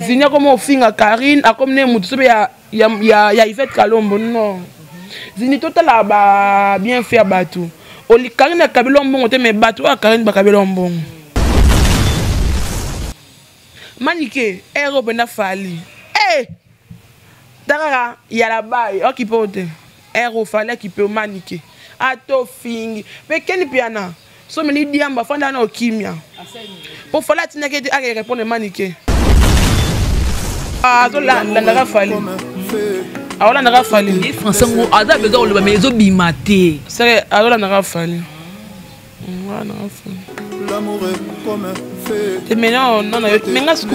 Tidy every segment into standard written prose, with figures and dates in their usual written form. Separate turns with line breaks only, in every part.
Zini comme au finga Karine a comme né mutu ya Yvette Kalombo non. Zini total ba bien faire batou. Oli Karine a kabelombo te mais batou a Karine ba kabelombo. Manike Europe na fali. Eh. Dakara ya la baille okipote. Europe fallait qui peut maniquer. Ato fingi. Mais quel piana? So many diamba fanda na okimia. Pour fala tina ke a répondre maniquer. Ah, la fali. Ah, on a fali.
Les Français ont besoin de mais ils ont bimaté.
C'est alors on a fali.
L'amour est comme un fait.
Mais non, mais ngas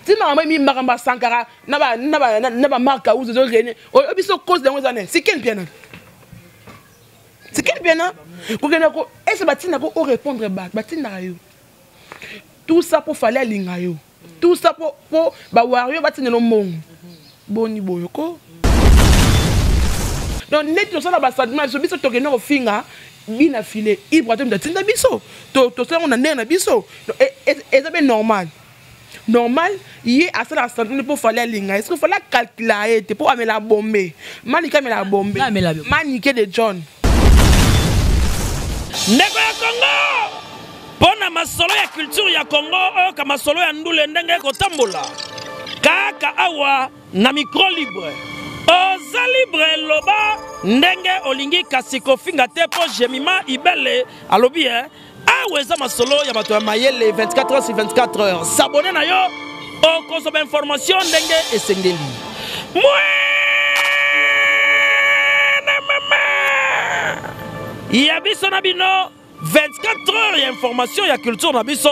si maman mi maramba sankara naba marka ou zo rene o biso cause de ngozane c'est quel piano pour que nako est-ce batina ko répondre batina yo tout ça pour fallait linga yo tout ça pour ba wario batina no mbongo boni boyoko donc net to sala ba sadma so biso to kena ofinga bina filé ibratem de tinda biso to ça on a na biso et ça bien normal. Normal, il est à la santé pour faire les lignes. Est-ce qu'il faut la calculer pour amener la bombe? Manika la bombe. Manique de John.
Ndeko ya Congo. Pona masolo ya culture ya Congo o ka masolo ya ndule ndenge ko tambola. Kaka awa na micro libre. Oza libre loba ndenge olingi kasiko finga te po jemima ibele alobi Aweza masolo ya bato ya mayele 24 heures sur 24 heures. S'abonner na yo o consomme information ndenge esengeli. Ya biso na bino 24 heures ya information ya culture na biso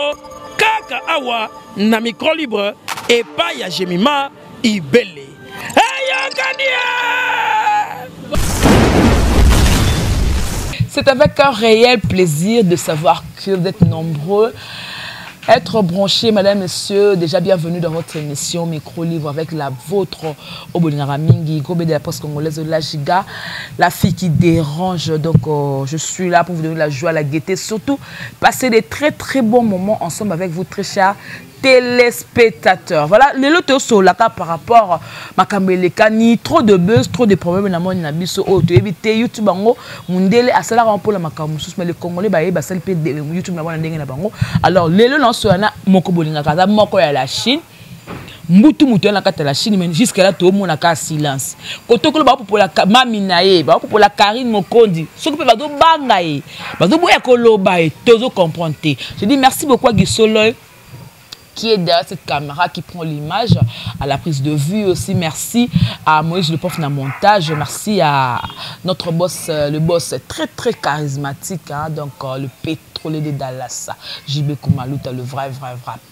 kaka awa na micro libre et pas ya Jemima Ibele. Hey
C'est avec un réel plaisir de savoir que vous êtes nombreux. Être branchés, madame, messieurs, déjà bienvenue dans votre émission Micro Livre avec la vôtre Obolinara Mingi, Gobé de la Poste Congolaise, la Giga, la fille qui dérange. Donc, je suis là pour vous donner la joie, la gaieté, surtout passer des très très bons moments ensemble avec vous, très chers téléspectateurs. Voilà, les lotos sont là par rapport à Makambelekani, trop de buzz, trop de problèmes dans le monde nabiso oh tu éviter YouTube bango mundele asala pour la makamusus mais les Congolais ba yeba sel pe YouTube na bana ndenge na bango. Alors les lotos sont na moko bolinga kaza moko ya la Chine. Mbutu mutu na kata la Chine mais jusqu'à là tout monde a silence. Kotokolo ba pour la Maminaye, ba pour la Karine Mokondi. Ce que peut ba do bangaye. Ba do boya koloba et tozo comprendre. Je dis merci beaucoup à Gisolo qui est derrière cette caméra, qui prend l'image, à la prise de vue aussi. Merci à Moïse le prof dans le montage. Merci à notre boss, le boss très très charismatique, hein, donc le pétrolier de Dallas, JB Koumalouta, le vrai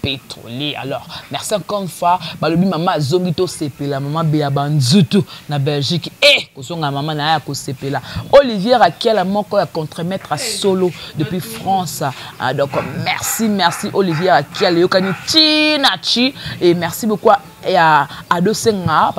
pétrolier. Alors, merci encore une fois. Balobi maman Zongito Sepela, maman Béa Banzutu, na Belgique. Et, kosonga maman na ko Sepela. Olivier Raquel, mon contre-maître à solo depuis France. Donc, merci Olivier Raquel. Yokani Nachi et merci beaucoup à Ado Senga,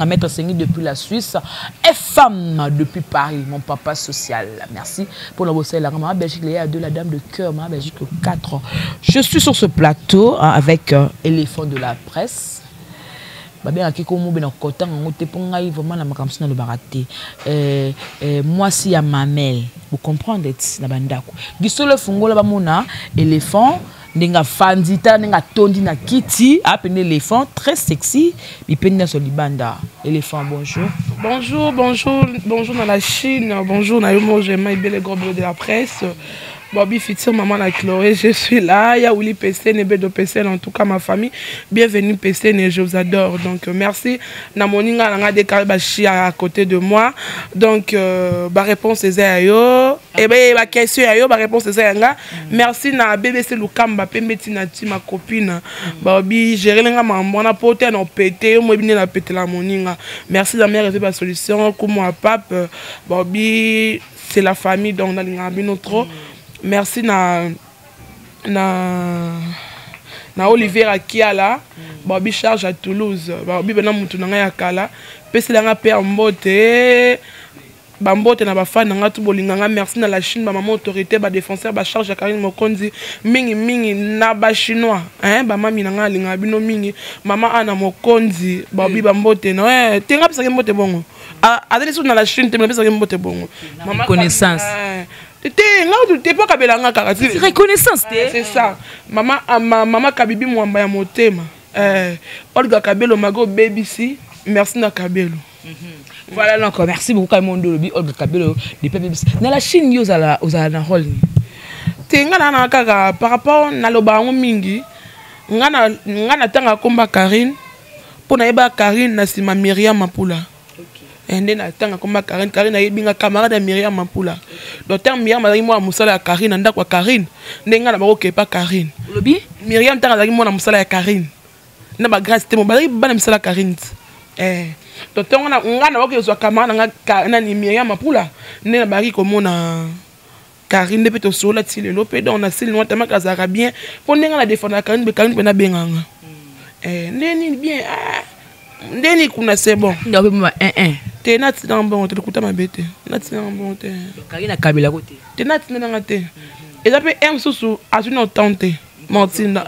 maître Sengi depuis la Suisse et femme depuis Paris, mon papa social. Merci pour la bosse la maman Belgique, la dame de cœur, maman Belgique 4. Je suis sur ce plateau hein, avec éléphant de la presse. Bien vraiment le baraté. Moi si à Mamel, vous comprenez na bandako. Gisolo fungola ba mona éléphant Nenga fandita, nenga tondi na kiti, appelé éléphant, très sexy. Bipenda solibanda. Éléphant, bonjour.
Bonjour dans la Chine. Bonjour, Nayomo, j'aime bien les gros de la presse. Bobby Fitir, maman la Chloé, je suis là. Yaouli PC, Nebedo PC, en tout cas ma famille. Bienvenue PC, je vous adore. Donc merci. Namoninga langa décalé à côté de moi. Donc ma réponse est ayo. Et ben ma question ayo, ma réponse est ayo. Merci na BBC Lukamba, Pembeti Nati ma copine. Bobby, gérer lenga maman na pote na pété, moi bien na pété la moninga. Merci la mère réserve la solution. Comme moi pape, Bobby, c'est la famille donc on a l'inga trop. Merci na Olivier Akiala, Bobby charge à Toulouse, Bobby bena mutu na ya kala, pesi la père mbote, bambote na bafan nanga tu bolinganga merci na la Chine ba maman autorité ba défenseur ba charge ya Karine Mokonzi mingi na ba chinois ba mami nanga linga bino mingi mama ana Mokonzi ba bi bambote na tenga pesa ke mbote bongo adali sur na la Chine tenga pesa ke mbote bongo
mama connaissance
t'es pas kabelanga kaka
reconnaissance
c'est ça maman Kabibi Mwamba ya motema Olga Kabelo mago baby si merci na Kabelo.
Voilà donc merci beaucoup Kaimondo Lobi Olga Kabelo depuis baby. Na la Chine yo za na rôle ni.
Tenga na kaka par rapport na lobango mingi ngana tanga komba Karine pona yeba Karine na sima Myriam Mapula. Ende na tanga komba Karine na yebinga camarade ya Myriam Mapula. Docteur Myriam azali mo musala ya Karine nda kwa Karine ndenga na bako kepa Karine.
Lobi
Myriam tanga azali mo na musala ya Karine. Na ba grâce te mo bazali bana musala Karine. Docteur ngana bako zo camarade na ni Myriam Mapula nde na bari komona Karine de peto sola tile lope donc na sile notamment kazaka bien pour ndenga la défendre Karine be Karine pena benganga. Ndeni bien ndeni kuna c'est bon.
Ndabe mama
T'es nati dans bon te kuta mabete. Nati dans bon te.
Karine Kabila côté.
T'es nati dans te. Et ça peut M sous à une tenter. Martina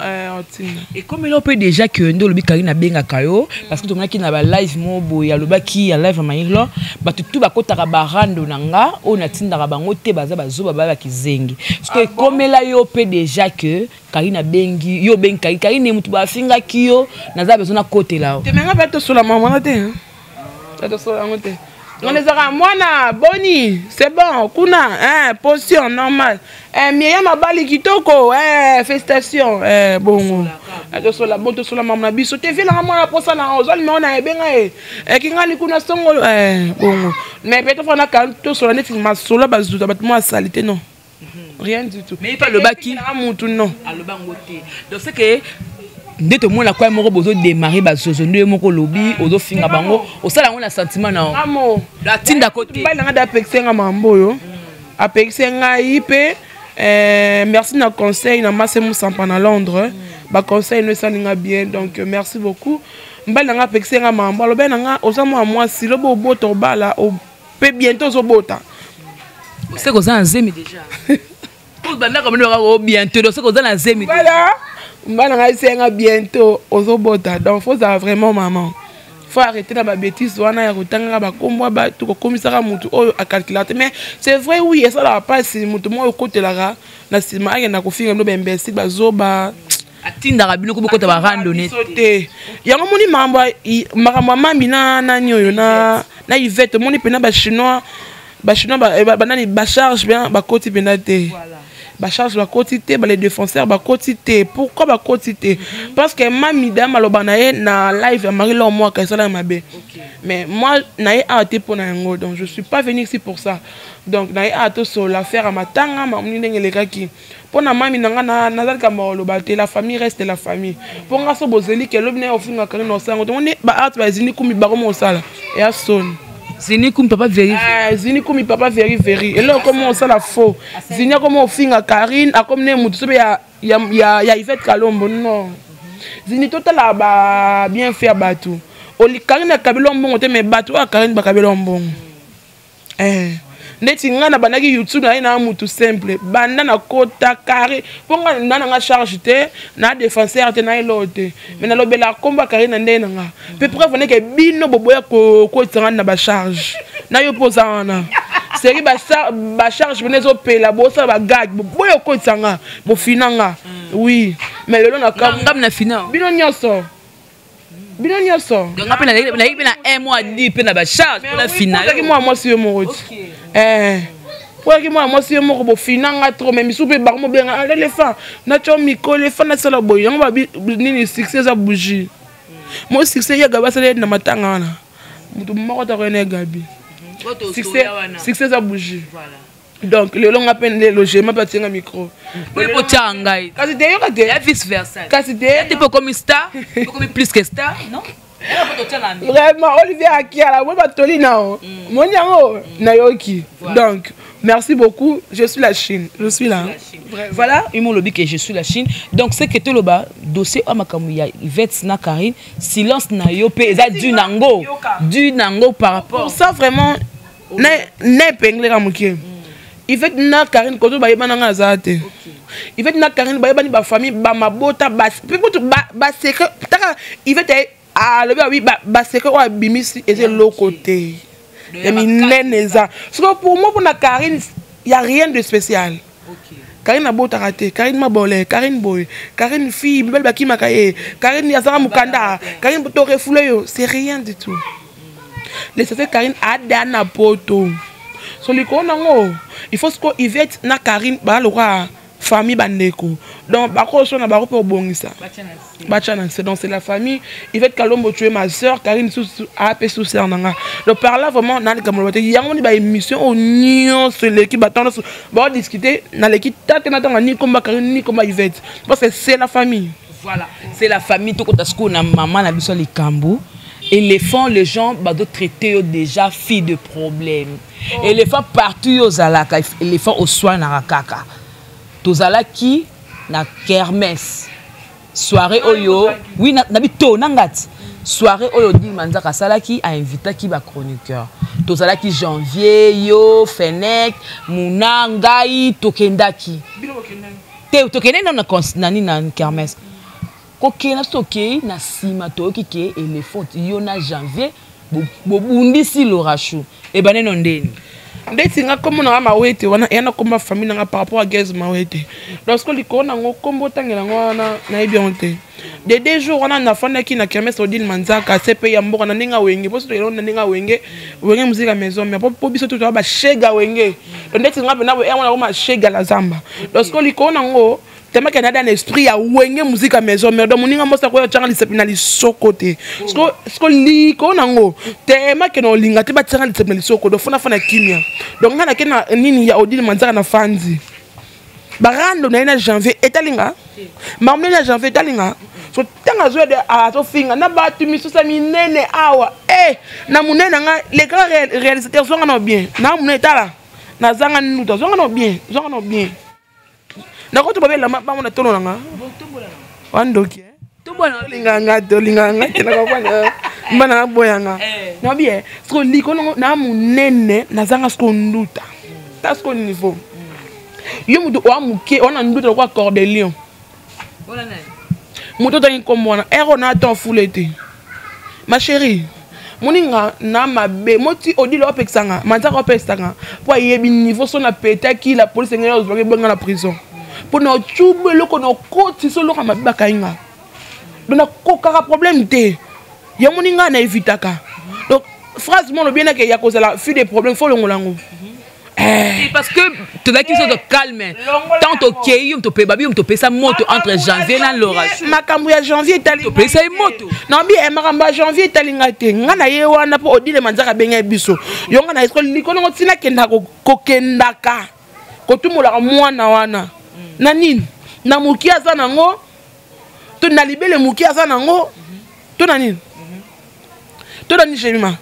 et comme il peut déjà que ndo lobi Karine benga kayo parce que tout le monde qui na ba live mobo ya loba ki ya live maïlo ba tout ba kota ba rando nanga on a tinda ba ngote baza bazo ba kizengi parce que comme là yo peut déjà que Karine bengi yo ben Karine mutu ba finga kiyo na za besoin na côté là
te menga ba to sola maman te to sola ngote on les aura mwana boni c'est bon kuna position normale Myriam Mabali kitoko félicitations bon to sola bon to sola maman biso te vila mwana posa na ozali mona ebenga kingani kuna songo bon mais peut-être on a quand to sola net ma sola bazuta batmo salité non rien du tout
mais pas le baki
na mutu non
a le bangote donc c'est que ndeto mona kwa moko bozo démarrer ba zozo nde moko lobi ozo finga bango osala ngona sentiment na
amo
la tinda côté
ba nga da pexenga mamboyo a pexenga ipe merci na conseil na Massemo Sampa na Londres ba conseil ne salinga bien donc merci beaucoup mbala nga pexenga mambo lobe nga osamo moi si lobo boto bala o pe bientôt zo bota
c'est que ça en zemi déjà pour banda comme no bientôt c'est que ça en zemi
voilà mbana nga isenga bientôt ozobota donc faut ça vraiment maman faut arrêter na ba bêtise wana ya kotanga ba komwa ba to komisaka mutu oyo a calculateur mais c'est vrai oui ça la passe mutu mo okotelaka na sima ya na kofinga no imbécile bazoba
atinda rabino ko bokota ba randonner
sauter yango moni mamba mambi na nyoyo na Yvette moni pena ba chinois ba nani ba charge bien ba koti pena te voilà ba charge ba quotité ba les défenseurs ba quotité pourquoi ba quotité parce que mami dama lobanaye na live ya Marie Laure moi ka sala mabe mais moi naé arrêté pour na ngo donc je suis pas venu ici pour ça donc naé arrêté sur l'affaire à matanga mamni ndengeleka ki pour na mami nanga na zalika lobate la famille reste la famille pour nga so bozeli ke lobine ofinga Karine no sango to on ba art ba zini kumi ba ko sala et a son
Zini comme papa vérifie.
Zini comme papa vérifie. Et là comment ça la faux. Zini comment finga Karine a comme ne mutu ya Yvette Kalombo non. Zini total ba bien faire batou. Oli Karine Kabelo mbongo te mais batou a Karine ba Kabelo mbongo. Neti ngana banaki YouTube na mutu simple. Banda na kota carré. Ponga nana nga charge te na défenseur te na elote. Mais na lobela komba Karine ndena nga. Pe preuve ne ke bino boboya ko tsanga na ba charge. Na yo posana. Série ba charge benezo pela bo sa ba gag boboya ko tsanga bo finanga. Oui. Mais le na
ngam na final.
Bino nyoso. Bino nyoso.
Donc après na un mois dit pe na ba charge pour la finale.
Moi si mo pour que moi si mo bo finanga trop mais soupe ba mo benga l'éléphant na cho miko l'éléphant na sala boy yango ba nini succès za bougie moi succès ya gaba sala na matanga na mutu moko ta rene gabi succès za bougie voilà donc le long appelle le logement pas tenga micro
le potangai
kasi de yo ka de
vice versa
kasi de
tu peux comme star comme plus que star non.
Vraiment, Olivier Akiala, moi batoli nao. Mon yango nayoki. Donc, merci beaucoup. Je suis la Chine. Je suis là.
Voilà, ils m'ont dit que je suis la Chine. Donc, c'est que tout le bas dossier Amakamouya, Yvette na Karine, silence na yopé, ça du nango par rapport.
Pour ça vraiment, na épinglé ka mokie il fait na Karine koto ba yeba na azate il fait na Karine ba yeba ni ba famille ba mabota ba secret taka il fait ah le oui ba secret wa bimisi et c'est l'autre côté et mineneza parce que pour moi pour na Karine il y a rien de spécial. Karine a beau raté, Karine m'a bolé, Karine boy, Karine fille, belle baki makaye, Karine yazara mukanda, Karine to refoulé yo, c'est rien du tout. Laissez faire Karine a dana poto. So li ko nango, il faut que Yvette na Karine ba le roi famille bandeko. Donc ba ko so na ba ko pour bongisa. Bachana, c'est donc c'est la famille. Yvette Kalombo tu es ma sœur, Karine sous a pe sous sœur nanga. Donc par là vraiment na le kamolote, yango ni ba émission au nion sur l'équipe attendre ba discuter na l'équipe tata na tanga ni comme Karine ni comme Yvette. Parce que c'est la famille.
Voilà, c'est la famille tout côté ce na maman na biso les Kambu. Éléphant, les gens doivent traiter déjà filles de problème. Éléphant partout aux alaka, éléphant au soin na rakaka. Tous alaki na kermesse. Soirée oyo, oui na bito nangat. Soirée oyo di manzaka salaki a invité qui ba chroniqueur. Tous alaki janvier yo, Fenek, Munangai, Tokendaki. Tokendaki na nani na kermesse. Koke na stocké na sima to kike éléphant yo na janvier bobundi si lorachou e baneno ndeni
ndeti nga comme na mawete wana yana comme famille nga par rapport à guerre mawete lorsque likona ngo kombo tangela ngwana na ebionte de 2 jours wana na fanda ki na kermesse odile manzaka sepe ya mboka na ninga wenge poso to na ninga wenge musique maison mais po biso to ba shega wenge ndeti nga bena wana ko ma shega la zamba lorsque likona ngo tellement qu'il y a un esprit à ouénger musique à maison mais dans mon ninga moi ça quoi tchanga li sepina li sokote ce que li ko nango tellement que non linga te ba tchanga li sepina li sokote fona kimia donc ngana ke na nini ya odile manzaka na fanzi barando na janvier etalinga mamle na janvier etalinga so tanga zo de a to finga na ba tu misusa minene awa na munene nga les grands réalisateurs sont non bien na munene tala na zanga nuto zonga no bien na ko to babela ba mona tono nga wandoki
to bona
linganga tena ko bana mbana boyanga na bien so liko na munene na zanga sko nduta ta sko niveau yo mudo wa muke ona nduta ko Cordelion
bona na
muto tangi komona ero na ton fulete ma chérie moninga na mabe moti odile opexanga manzaka opexanga po yebi niveau so na peta ki la police ngela ozwa bonga na prison pour nous tuer le qu'on a côté solo comme ma kainga donc na kokara problème té ya moninga na evitaka donc phrase mon bien que ya cause la fille des problèmes faut le ngolango
parce que tu vas qu'ils sont de calme tant ok to pe babi to pe sa moto entre janvier na l'orage
makambo ya janvier tali
to pe sa moto
non bien makambo ya janvier talinga te ngana ye wana po odile manzaka benga biso yo ngana esko likono tina kenda ko kendaka ko tumula mwana wana na nini na mukia za nango to na libele mukia za nango to na nini to na nishema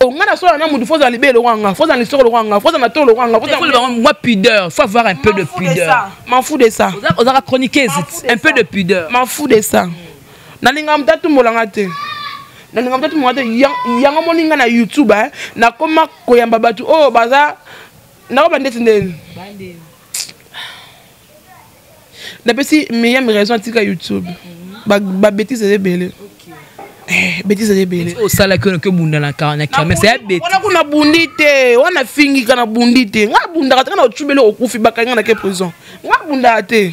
o ngana so na mudu foza libele wanga foza ni solo wanga foza na tolo wanga foza
moi pudeur faut avoir un peu de pudeur
m'en fous de ça
on a chroniqué un peu de pudeur
m'en fous de ça na linga mtatu molanga te na linga mtatu molanga te yanga moninga na YouTube na koma koyamba batu oh baza na ba ndeti ndeni d'après si meilleure raison tika YouTube ba bêtise de belé bêtise de belé
au sala que bunda na kana mais c'est bêtise
wana kuna bundite wana fingi kana bundite nga bunda kana ochubele okufi bakanga na ke prison nga bunda te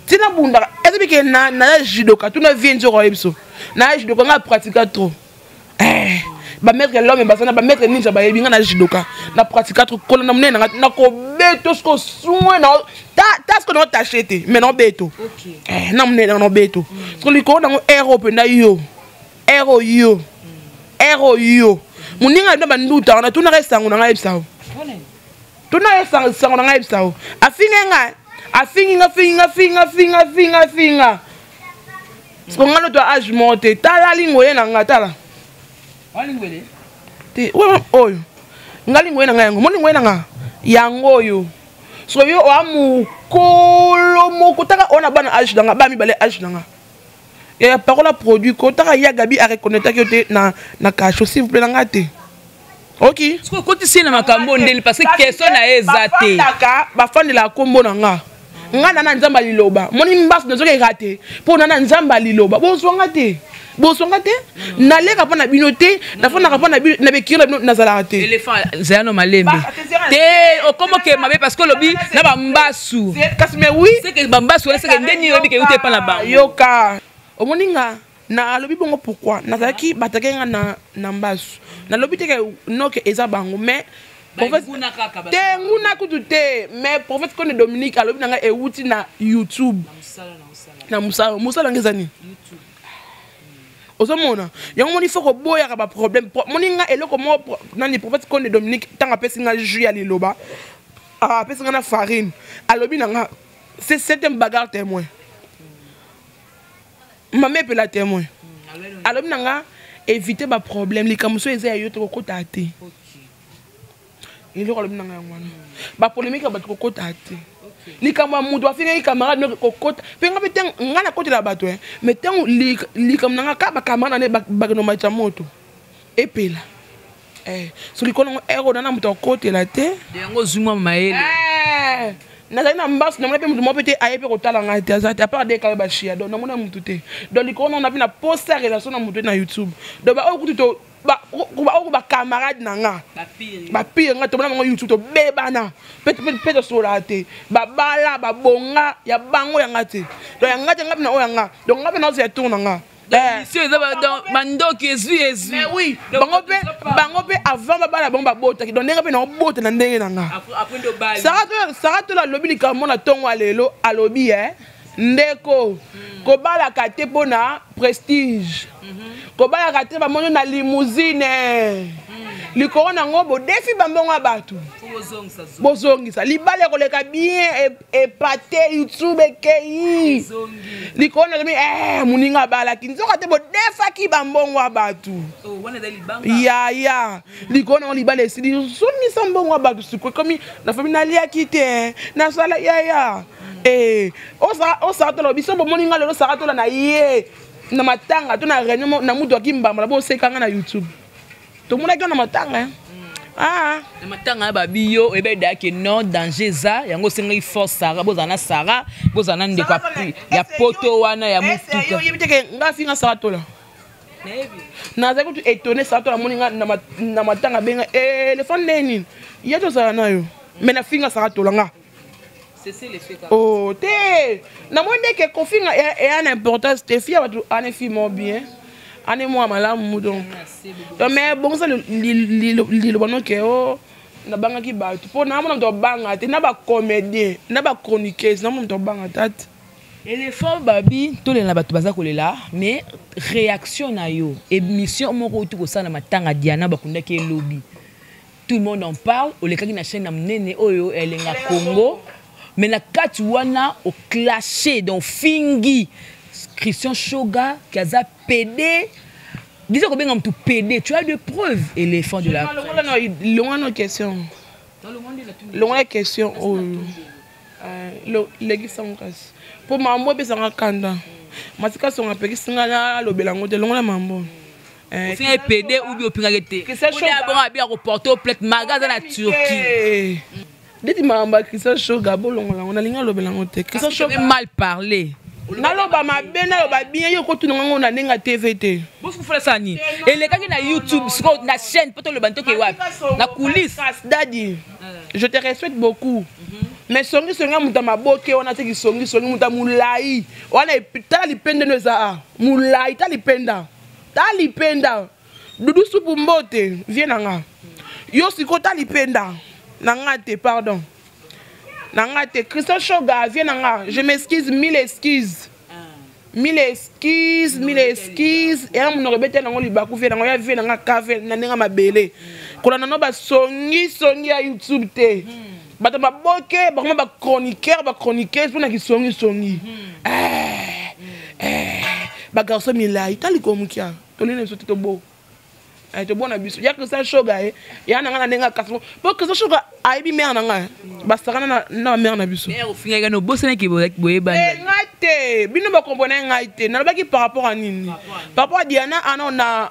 tina bunda est-ce que na judoka tuna vienzo ko ebso na judoka nga pratique trop ba mettre l'homme basana ba mettre ninja ba yebinga na judoka na pratique trop kola na munena na ko beto sko soin na ta ce que non t'acheter mais non beto na munena no beto so liko na ero penda yo muninga ndo banduta na tuna resango na ngaibsa tuna resango na ngaibsa afinga sko ngalo to age monte tala lingo yena ngatala
walingwele
te oyo ngalingo yena ngayango moningo yena nga yango yo so yo amu kolo moko taka ona bana age danga ba mi bale age danga ya parole produit ko taka ya gabi a reconnaître que te na cache s'il vous plaît ngate Ok.
Ce que côté c'est na makambo ndeli parce que question na ezate.
Ba fan de la kombo na nga. Nga na nzamba liloba. Moni mbas na zoke raté. Po na nzamba liloba. Bo swanga te. Bo swanga te. Na leka pa na binote, na fa na pa na bi na bekira na zala te.
Éléphant zano malembe. Te o como que mabe parce que lobi na ba mbasu.
Kasi mais oui.
C'est que ba mbasu c'est que ndeni lobi ke uté pa na ba.
Yoka. O moninga na lobi bongo pourquoi nazaki batakenga na mbasu na lobi teke noke eza bango mais prophète te nguna kutu te mais prophète Konde Dominique alobi nanga euti na YouTube na musala ngezani YouTube ozomona yango moni foko boya ka ba problème moninga eloko mo nani prophète Konde Dominique tanga pesinga jus ya liloba pesinga na farine alobi nanga c'est un bagarre témoin. Maman peut la témoin. Alors nanga éviter ba problème les kamuso eza yo to kota te. Et le problème nanga ngwana. Ba polémique ba to kota te. Li kamwa mudo afinga camarade no kokota. Penga beteng ngana kota la bato hein. Mais tant li kam nanga ka ba camarade na ba no macha moto. Epela. So li kono ero na muto kota la te.
Yango zuma maele.
Nazali na mbas na mpe mutu mopete ayepe kotala nga te azati à part des kala ba chia donc namona mutu te donc likono na bina poster relation na mutu na YouTube donc ba okutu to ba camarade na nga ba pire nga to na ngo YouTube to bebana pete sola te ba bala ba bonga ya bango ya nga te donc ya nga te nga bina o ya nga donc nga bina se tourna nga
monsieur dans mandoki ezu
mais oui bango pe avant ba bala bango ba bota donc ndenge pe na bota na ndenge na nga
après de bala
Sarato la lobi likambo na tongo alelo alobi ndeko ko bala kate pona prestige ko bala kate ba mono na limousine likoro na ngo bo defi bambongo abatu bozongisa libale koleka bien epate YouTube kei likoro na lobi muninga bala kinzoka te bo defa ki bambongo abatu ya likoro na libale sidi zongisa mbongo abatu siko komi na famille na lia kite na sala ya o Sarato lo biso bo moninga lelo Sarato la na ye na matanga to na réunion na mutu akimbamba bo sekanga na YouTube to mona ki na matanga na
matanga ba biyo ebe da ke non danger za yango senga force Sara bozana Sara bozana ndeko ya poto wana ya mutuka
yo yebiteke nga finga Sarato la na za kutu étonné Sarato la moninga na matanga benga le fond neni yeto za na yo mais na finga Sarato la nga
c'est les faits.
Oh, t'es. Na moi dès que confinement est une importance, t'es fier à tout, on est filmé bien, on est moi malade moudon. Donc mais bon ça le bon que oh na banga qui bat. Pour na mon to banga, t'es na ba comédien, na ba chroniqueuse, na mon to banga tête.
Éléphant babi, tous les nabatu baza kolela, mais réaction na yo, émission moko tout ko ça na matanga Diana bakunda ke lobby. Tout le monde en parle, o le kaki na chaîne na mnene oyo elenga Congo. Mais la Katouana au clashé donc Fingi Christian Shoga Kaza PD disons combien comme tout PD tu as des preuves éléphant de la
loin nos questions loin les questions les sont pour maman be sanga kanda matika sont un peu qui singa lo belango de loin la maman
c'est PD ou bien opingagete c'est bon à bien reporter au plainte magasin la Turquie.
Dès que je Christian Shoga, on a Christian Shoga
mal parlé.
Naloba ma bena ba bien yo ko tuna ngona nenga TVT.
Bosko fala sani. Et les gars na YouTube, sur la chaîne poto le banto ke wapi. Na coulisses.
Daddy. Je te respecte beaucoup. Mais songi songa muta maboke ona te ki songi muta mulai. Ona tali pende no za. Mulai tali penda. Tali penda. Dudu supu mbote, viens nga. Yo siko tali penda. Nangate, pardon. Nangate, Christian Shoga, viens nanga. Je m'excuse, mille excuses. Mille excuses. Et on me rebête dans le bakou, viens nanga, viens nanga, cave, nanga ma belle. Quand on a ba songi à YouTube te. Bata ba boke, ba chroniqueur, pour na ki songi. Ba garçon milai, tali comme kia. Tolene sote to beau. te bona biso ya Christian Shoga ya na ngana nenga kasmo bo Christian Shoga aibi mère na nga basakana na mère na biso
mais au final no bosana ki boye ban
ngate bino ba comprendre ngate na baki par rapport à nini par rapport à Diana ana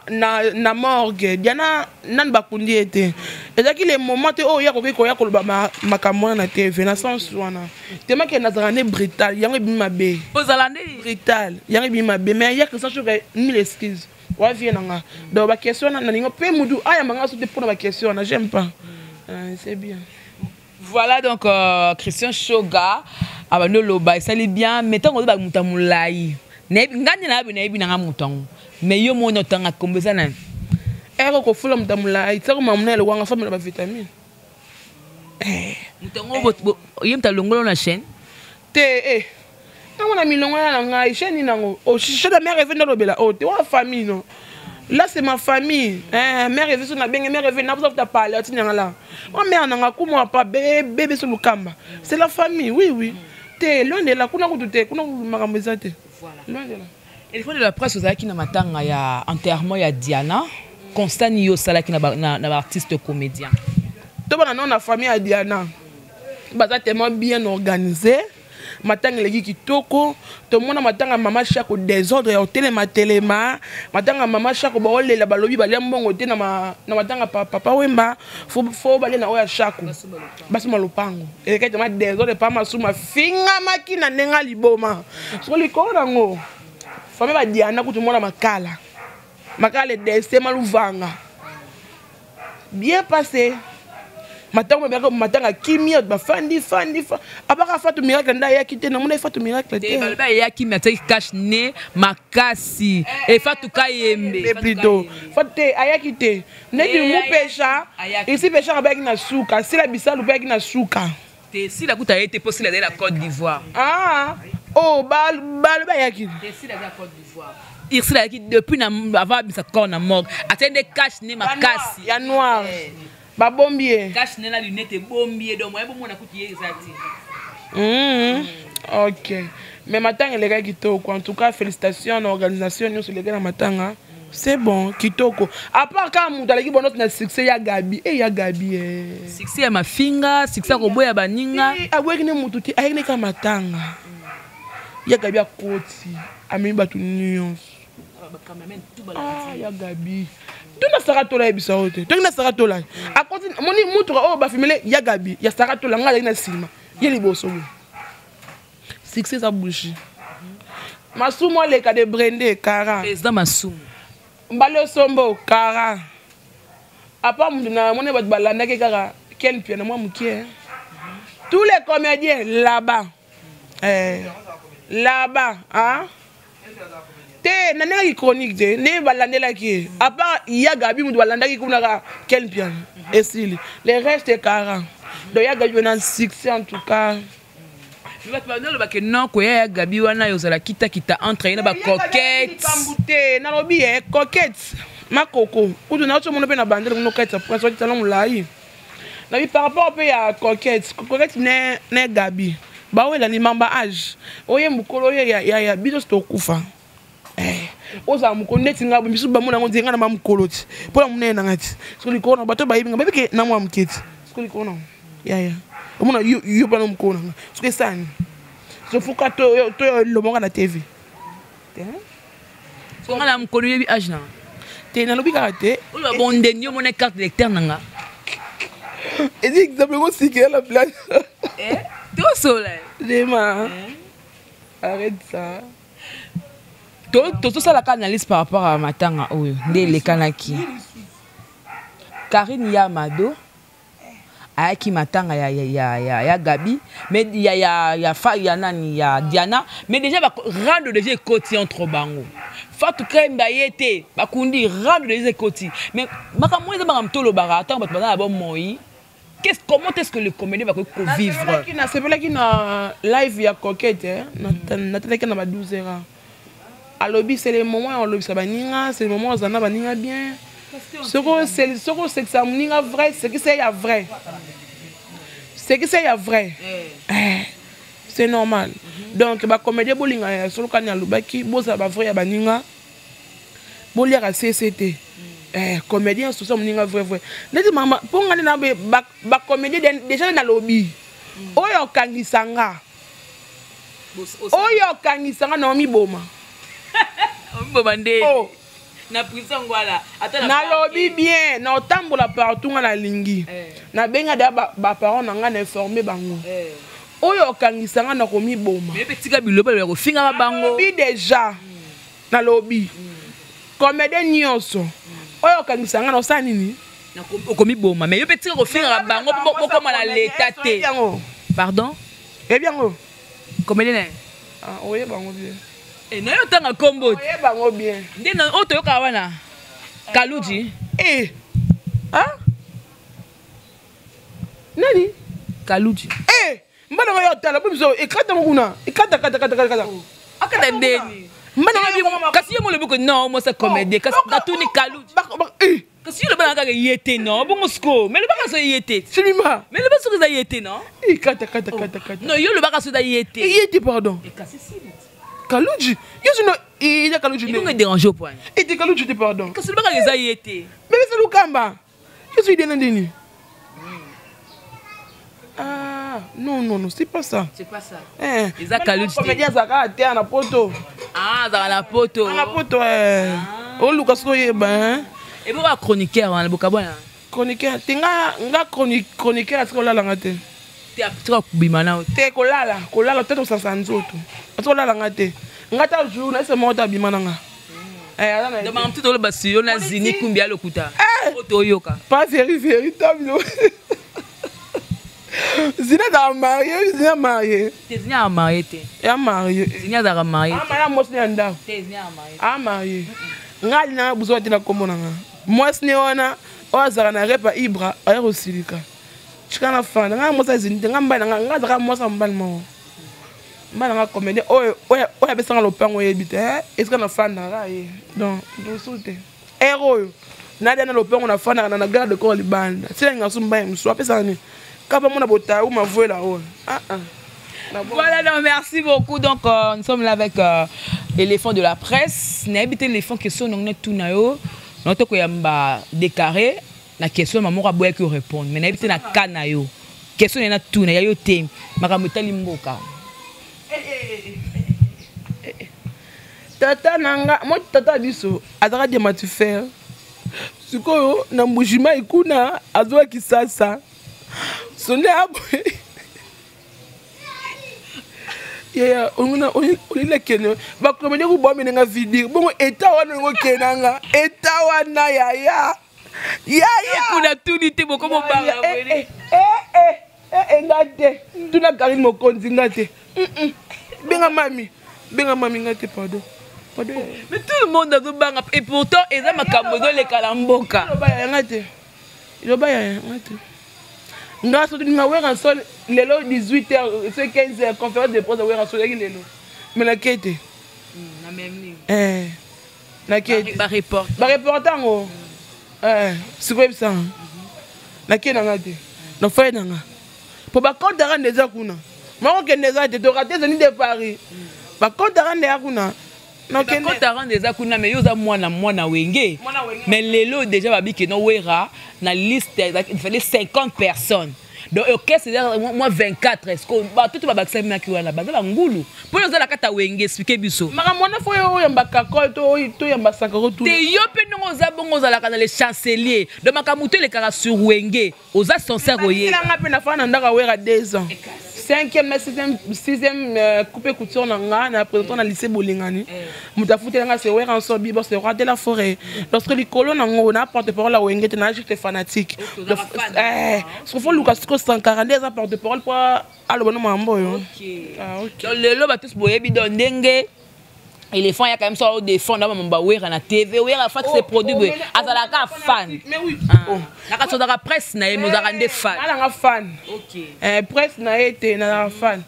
na morgue Diana nan bakundi ete ezaki le moment te o ya ko ba makamona na TV na sens wana tellement que nazarane brutal yango bima be
ozalande
brutal yango bima be mais ya Christian Shoga mille excuses wa vie nanga donc ba question na ningo pe mudu aya manga soute pour ba question na j'aime pas c'est bien.
Voilà donc Christian Shoga abandolo ba sali bien mettons ba mutamulai ngani na bi na mutango mais yo mo notanga kombeza na
ko fula mutamulai tsako mamuna le wanga famela ba vitamine
mutango yemta longolo na chaîne
te on a mis longue à la chaîne nango au chicha de mère revient dans le bela oh tu vois famille non là c'est ma famille mère revient sur la bien mère revient n'a pas besoin de parler tu n'as là ma mère n'a comment pas bébé sur le kamba c'est la famille oui te loin de là kuna kutu kuna makamezate loin de là
il faut de la presse aux qui na matanga ya enterrement ya Diana Constant yo sala qui na artiste comédien
to bana non la famille à Diana baza tellement bien organisé matanga legi kitoko to mona matanga mama chako désordre ya telema matanga mama chako ba olela balobi ba lembongo te na matanga papa wemba fo ba na oya chako basi malopango e ka tama désordre pa masuma finga makina nenga liboma so likona ngo famille ba Diana kutu mona makala dessin maluvanga bien passé matanga kimia ba fandi abaka fatu miracle nda ya kite na mona fatu miracle te
ba ya kimia te cache ne makasi e fatu kayembe
plutôt fatu aya kite ne di mu pecha ici pecha ba na suka si la bisalu ba na suka
te si la kuta été possible dans la Côte d'Ivoire
oh ba ya kite
te si la Côte d'Ivoire ici la kite depuis na avant bisa corps na mort attendez cache ne makasi
ya noir ba bombier
cache na lunette bombier donc moi bon na kuti exact
OK mais matanga les gars kitoko en tout cas félicitations à l'organisation nous sur les gars matanga c'est bon kitoko à part quand mutu alaki bono na succès ya Gabi
succès ya mafinga succès ko boya baninga
abweki ne mutu ti ayine ka matanga ya Gabi akoti ami batu nyonso ya Gabi tuna saratola ebisa ote tuna saratola akoti moni mutu o ba filmer ya Gabi ya saratola ngala ina sima ye liboso succès a bouché masumo le ka de Brende Kara
président masumo
mbale sombo Kara apa muna mone bat balanda ke Kara ken piano moi mukie tous les comédiens là-bas te nana ki chronique de ne balandela ki à part ya Gabi mutu balanda ki kuna ken piano et style les restes Kara donc ya Gabi na succès en tout cas
le bac non ko ya Gabi wana yozala kita entre na ba coquette
na lobi coquette makoko kutu na oto mono pe na bandele no coquette prince wa talon mulai na bi par rapport pe ya coquette ne Gabi ba wela ni mamba age oye mukolo ya biso stokufa oza mukolo neti ngabo biso ba mona ngonzi ngana mamukolo ti pona munena ngati skoli kona bato ba yibinga bebike na mwa muketi skoli kona ya omona yo bana mukolo nga skoli sani so fuka to lo monga na TV
so ngala mukolo yebi age na
te na lobi karate
o ba bonde nyo mona carte lecteur nanga
et dit exemple go sikela la place
to soleil
dema arrête ça
tout ça la analyse par rapport à matanga oyo nde le kanaki Karine Yamado ayaki matanga ya Gabi mais ya nani ya Diana mais déjà ba rendre déjà côté entre bango Fatou Kremba yete bakundi rendre déjà côté mais makamwe za makamtolo bara attends ba bana ba moi comment est-ce que le comédien va vivre
c'est là qui na live ya coquette na télé na ba 12 heures à lobby c'est le moment on lobby ça baninga c'est le moment on a baninga bien c'est que ça baninga vrai c'est que c'est ya vrai c'est normal donc ba comédien bolinga sur le canal lobaki boza ba vrai ya baninga bolia à CCT comédien social moninga vrai neti mama po ngani na ba comédien déjà na lobby oyo kangisanga na mi boma
Boma ndé na prison ngwala ata
na lobby bien na otambola partout na lingi na benga da ba parents na nga informer bango oyo kangisanga na komi boma
mais petit kabilo ba ko finga bango
bi déjà na lobby comédien nyonso oyo kangisanga na sa nini
na komi boma mais yo petit ko finga bango ko na l'état té pardon
bien o
comédien
oye bango bien
na yo tanga kombo
oye bango bien
ndena oto yo kawana Kaluji
nani
Kaluji
mbana yo tala biso ikata mukuna ikata
akata ndeni mbana kasi yo mo leboko non mo sa comédie kasi datuni Kaluji kasi yo le bana ka yete non bongo sko mais le baka so yete
simima
mais le baka so za yete non
ikata
non yo le baka so za
yete pardon
kasi si
Kaluji yo sino il a Kaluji
il me dérange au point
et te Kaluji te pardon
kasi le baka za yete
mais c'est Lukamba je suis dénandeni non, c'est pas ça.
C'est pas ça.
Les Kaluji. Comédien Zaka a na poto.
Zaka na poto.
Na poto Oh Lucas Koyeba.
Et pourquoi chroniqueur on boka bona?
Chroniqueur, tinga nga chroniqueur atiko la ngate.
Te apitiko kubimana o.
Te kolala tete osansa nzoto. Atiko la ngate. Ngata jour na se mota bimana nga.
De ma petite le basi on a zini kumbia lokuta. Oto yoka.
Pas véritable. Zina da marié, Zina marié.
T'es Zina marié te.
Ya marié.
Zina da marié.
Mara mosni anda.
T'es Zina marié.
Marié. Ngali na buzo tina komona nga. Mosni ona ozara na repa Ibra ayero silika. Chikana fanda nga mosa zini ngamba nga zaka mosa mbali mo. Mbali nga comédien oya besanga lopango yebite est-ce que na fanda nga ye. Donc soute. Héros. Nada na lopango na fanda na garde corps libanda. Sila nga sumba mso apesa ni.
Voilà, non, merci beaucoup. Donc, nous sommes là avec l'éléphant de la presse. Nous avons habité l'éléphant qui sont tout nayo. Nous avons déclaré la question maman a besoin de répondre. Mais nous avons habité la canayo. Question est tout nayo thème. Makamuta limboka.
Tata nanga, moi tata biso, adara de matu faire. Sikoyo na mbujima ikuna azoa kisasa. Sonne abwe. On est keno. Ba comédien ko bombe nga vidéo. Bon eta wana ngo kenanga. Eta wana ya.
Kuna tunité boko mo banga wele.
Ngate. Tuna Karine Mokonzi ngate. Benga mami ngate pardon.
Mais tout le monde a do banga et pourtant eza makambo do le kalamboka.
Il ba ya ngate. Nga so nga wera sol lelo 18h c'est 15h conférence de presse wera sol lelo mais la kete
na même ni
na kete
ba
reporter ngo siko bisa na kete nga te no fa nga po ba compte rendre des kuna moko ke ndeza te to rater zeni de Paris ba compte rendre ya kuna
no ke compte rendre des kuna mais yoza mwana wenge mais lelo déjà babiki no wera na liste il fallait 50 personnes. Donc OK c'est moi 24 est-ce que ba tout ba bakisa maki wana ba ngulu. Pour nous la kata wenge expliquer biso.
Maka mwana fo yo yamba kakol to yamba sakaro tout.
Te yo pe no za bongo za la kana les chanceliers. De makamuto le kara sur wenge. Oza sincère oye.
La nga pe na fa na ndaka wera 2 ans. 5e, 6e coupé couture na présentant na lycée Bolingani. Muta fouté nga c'est wera en sobi bo c'est roi de la forêt. Lorsque les colons na na porte-parole la wenge te na juste fanatique. Ce faut Lucas 142 porte-parole pour allo mambo yo.
OK. Donc le ba tous boyebi don ndenge éléphant ya quand même ça au défendre mamba wera na TV wera fait ses produits azalaka fan.
Mais oui.
Na ka sodaka presse na mo zarande fan.
Na fan.
OK.
Presse na été na fan.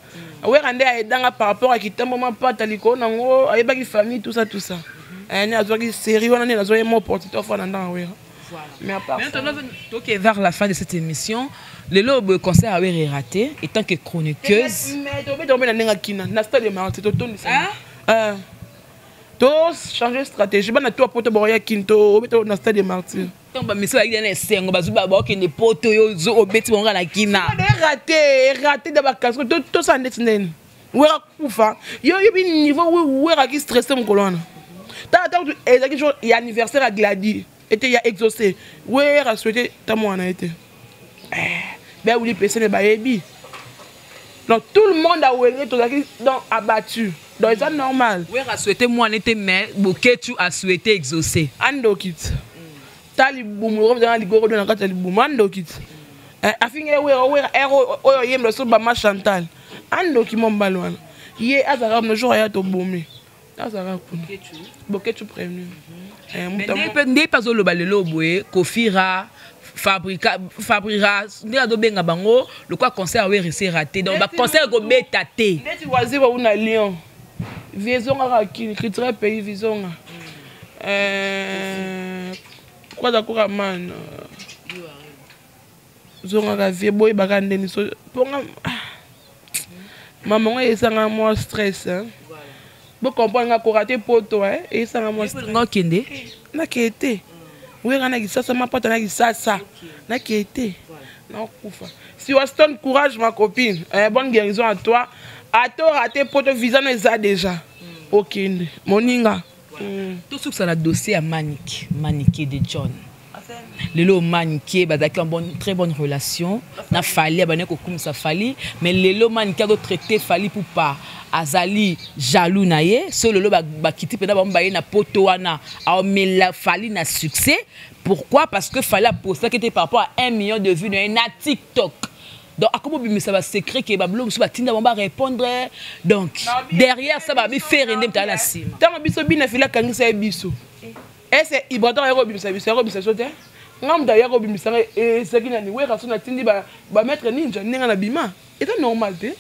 Wera ndé aidanga par rapport à kitambo ma pata liko nango ayeba ki famille tout ça. Ni azwaki série wana ni azwa mo porte to fan ndanga wera. Mais à part
maintenant donc vers la fin de cette émission le lobe concert a été raté étant que chroniqueuse.
Mais tu na nenga kina na stade de Marseille to tous changer de stratégie. Bana toi poto boya kinto, obeto na stade des martyrs.
Donc ba miso avec des sengo bazuba ba okende poto yo zo obeti bonga na kina.
Raté de ba casque tout ça ndetinen. Wera kufa. Yo yebi niveau wera qui stressé mon colonne. Ta ezaki jour y anniversaire à Glady. Était y a exaucé. Wera souhaité ta moi na été. Ben oui PC ne ba yebi. Donc tout le monde a oué tout donc abattu. Donc c'est normal.
Oui, a souhaité moi n'était mais bouquet tu as souhaité exaucer.
Ando kit. Tali boum ro dans ligoro dans ka tali boum ando kit. Afinge we ero oyo yemlo so ba ma Chantal. Ando ki mon balwana. Yé azara no jour ya to boumé. Azara ku. Bouquet tu prévenu.
Mais pas zo lo balelo boé Kofira fabriquera ndi azobenga bango le quoi concert we resté raté donc ba concert go betaté
ndeti wazi wa una Lyon viezonga ka critre pays viezonga quoi d'accord man zonga ka vie boy baka ndeni so ponga maman esanga moi stress hein bo comprendre nga ko raté poto hein esanga moi stress
ngokende
na kete oui, on a dit ça, ça m'a pas donné ça. N'a qui été. Non, si Waston courage, ma copine, bonne guérison à toi. À toi, raté pour te viser, mais ça déjà. Ok, Moninga.
Tout ce que ça a dossier à Maniqué de John. Le lot Maniqué, bah d'accord, très bonne relation. N'a fallu, bah n'est comme ça fallu, mais le lot Maniqué a traité fallu pour pas. Azali jaloux naie solo lo ba kiti pena ba mbaye na poto wana a mais la fali na succès. Pourquoi? Parce que fallait poster qui était par rapport à 1 million de vues na TikTok. Donc à comment ça va secret que ba blom so ba tinda ba répondre. Donc derrière ça ba mi faire rendre ta la sim.
Tant biso bina fila kangisa biso. Et c'est ibotan ero biso sote. Ngam da yero biso et c'est qui na ni we raso na tindi ba mettre ninja ninga na bima. Et c'est normal te.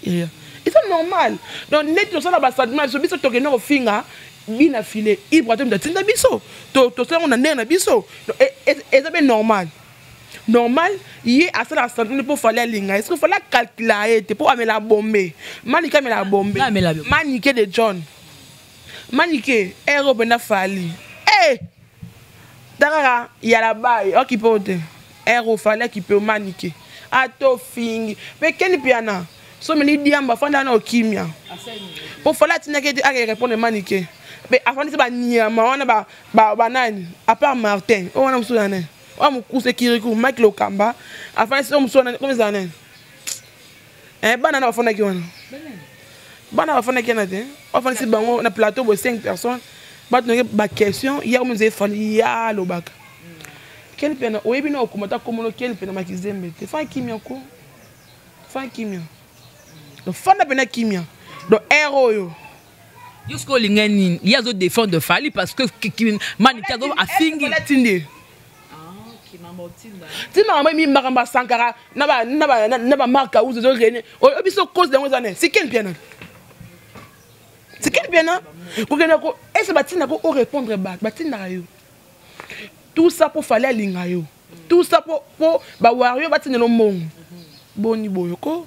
Et c'est normal. Donc, net nous sommes dans le je biso toke no finga bina filé ibratem da tinda biso. To ça on a na biso. Et c'est bien normal. Normal, il y a assez la santé pour faire la ligne. Est-ce qu'il faut la calculer pour amener la bombe? Maniqué mais la bombe. Maniqué de John. Maniqué héros bena fali. Eh. Dara, il y a la baille, qui peut être héros fallait qui peut maniquer. Ato fing. Mais quel piano? So many diamba fanda na okimia. Pour faire la tineke a répondre maniqué. Mais avant c'est ba niama wana ba nani à part Martin. O wana msuna ne. O mu kuse kiriku Mike Lokamba. Avant c'est msuna comme ça ne. Bana na fanda ki wana. Bana fanda ki na te. Avant c'est bango na plateau de 5 personnes. Ba tnoke ba question hier on nous fali ya lobaka. Quel pena o ebi na okomata komono quel pena makizembe. Te fa kimia ko. Fa kimia. Donc, fanda pena kimia. Donc, héros yo.
Jusqu'au lingeni, il y a d'autres défenses de Fali parce que Maniqué a fini.
Qui m'a morti là. Tu m'as mis Maramba Sankara, n'a marque où je rené. Oh, biso cause de nos années. C'est quel bien? C'est quel bien? Pour que nako, est-ce batina ko répondre back, batina yo. Tout ça pour Fali linga yo. Tout ça pour ba wario batina no mong. Boni boyo ko.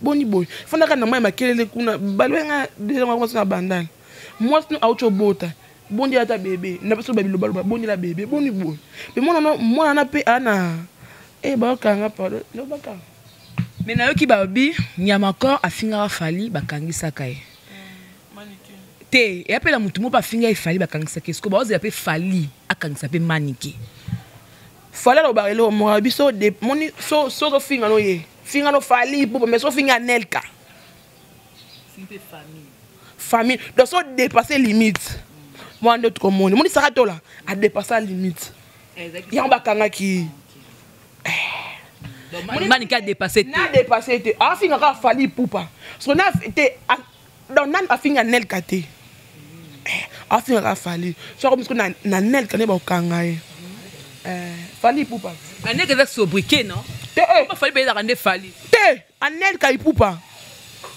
Boni boy. Fanda kana mama makelele kuna balwenga déjà ngwa na bandal. Moi no auto bota. Bondi ata bébé. Na biso babi loba bondi la bébé. Boni boy. Mais moi na pe ana. Ba kanga pardon. No baka.
Mais na yo ki babi nyama corps afinga Fali bakangisa kai.
Maniqué.
Te, et après la mutumo pa finga Fali bakangisa kai. Sko ba oze appelle Fali akangisa pe Maniqué.
Fala lo barelo mo biso de moni so finga no ye. Finga no Fali pour mais so finga Nelka.
Finga famille.
Famille donc so dépasser limite. Moi d'autres comme mon sarato là a dépassé la limite. Il y a un bakanga qui
Maniqué a dépassé.
Na dépassé te. A finga ka Fali poupa. So na te donc nan a finga Nelka te. A finga ka Fali. So comme que na Nelka ne ba kanga e. Fali poupa.
Ané que ça sobriqué non?
Te
Fali ba rendre Fali.
Te Anelka ipoupa.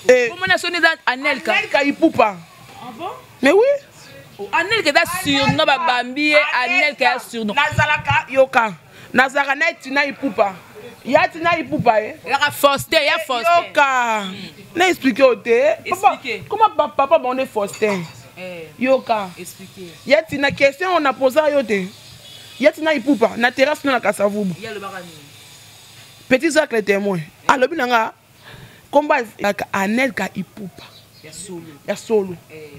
Comment on a sonné dans Anelka?
Anelka ipoupa.
Ah bon?
Mais oui.
Anelka est sur no ba bambi Anelka est sur no.
Nazalaka yoka. Nazara na tina ipoupa. Ya tina ipoupa
Ya Faustin,
Yoka. Na expliquer au te.
Expliquer.
Comment papa bon est Faustin? yoka
expliquer
yati na question on a posé yote yati na ipupa na terrasse na Kasavubu
ya le barani
petit Zach le témoin alobi nanga combat ka Anelka ipupa ya solo